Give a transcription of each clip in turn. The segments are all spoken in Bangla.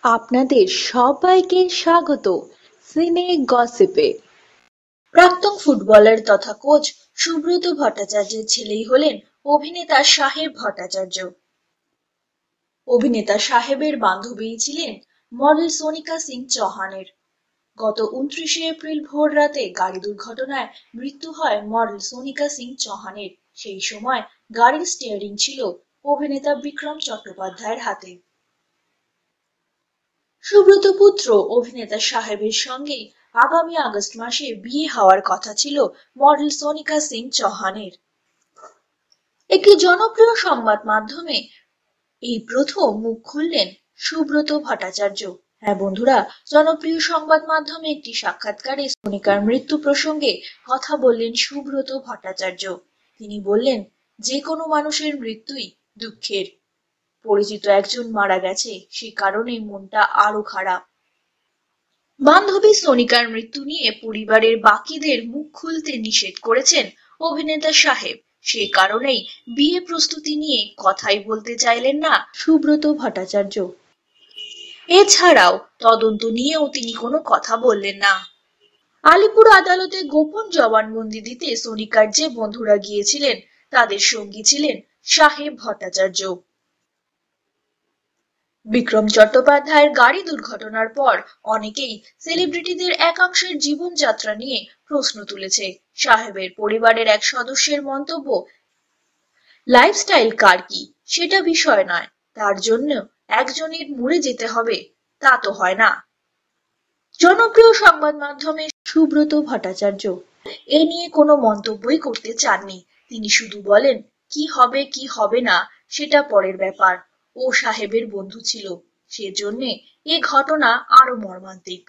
আপনাদের সবাইকে স্বাগত সিনে গসিপে। প্রাক্তন ফুটবলার তথা কোচ সুব্রত ভট্টাচার্যের ছেলেই হলেন অভিনেতা সাহেব ভট্টাচার্য। অভিনেতা সাহেবের বান্ধবী ছিলেন মডেল সোনিকা সিং চৌহানের। গত 29শে এপ্রিল ভোর রাতে গাড়ি দুর্ঘটনায় মৃত্যু হয় মডেল সোনিকা সিং চৌহানের। সেই সময় গাড়ির স্টিয়ারিং ছিল অভিনেতা বিক্রম চট্টোপাধ্যায়ের হাতে। সুব্রত পুত্র অভিনেতা সাহেবের সঙ্গে আগামী আগস্ট মাসে বিয়ে হওয়ার কথা ছিল মডেল সোনিকা সিং চৌহানের। একটি জনপ্রিয় সংবাদ মাধ্যমে এই প্রথম মুখ খুললেন সুব্রত ভট্টাচার্য। হ্যাঁ বন্ধুরা, জনপ্রিয় সংবাদ মাধ্যমে একটি সাক্ষাৎকারে সোনিকার মৃত্যু প্রসঙ্গে কথা বললেন সুব্রত ভট্টাচার্য। তিনি বললেন, যে কোনো মানুষের মৃত্যুই দুঃখের। পরিচিত একজন মারা গেছে, সে কারণে মনটা আরো খারাপ। বান্ধবী সোনিকার মৃত্যু নিয়ে পরিবারের বাকিদের মুখ খুলতে নিষেধ করেছেন অভিনেতা সাহেব। সে কারণেই বিয়ে প্রস্তুতি নিয়ে কথাই বলতে চাইলেন না সুব্রত ভট্টাচার্য। এছাড়াও তদন্ত নিয়েও তিনি কোনো কথা বললেন না। আলিপুর আদালতে গোপন জবানবন্দি দিতে সোনিকার যে বন্ধুরা গিয়েছিলেন তাদের সঙ্গী ছিলেন সাহেব ভট্টাচার্য। বিক্রম চট্টোপাধ্যায়ের গাড়ি দুর্ঘটনার পর অনেকেই সেলিব্রিটিদের একাংশের জীবনযাত্রা নিয়ে প্রশ্ন তুলেছে। সাহেবের পরিবারের এক সদস্যের মন্তব্য, লাইফস্টাইল কার কি সেটা বিষয় নয়, তার জন্য একজনের মরে যেতে হবে তা তো হয় না। জনপ্রিয় সংবাদ মাধ্যমে সুব্রত ভট্টাচার্য এ নিয়ে কোনো মন্তব্যই করতে চাননি। তিনি শুধু বলেন, কি হবে কি হবে না সেটা পরের ব্যাপার। ও সাহেবের বন্ধু ছিল, সেজন্যে এ ঘটনা আরো মর্মান্তিক।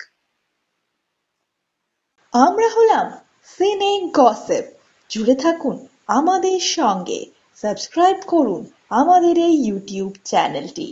আমরা হলাম সিনে গসিপ। জুড়ে থাকুন আমাদের সঙ্গে, সাবস্ক্রাইব করুন আমাদের এই ইউটিউব চ্যানেলটি।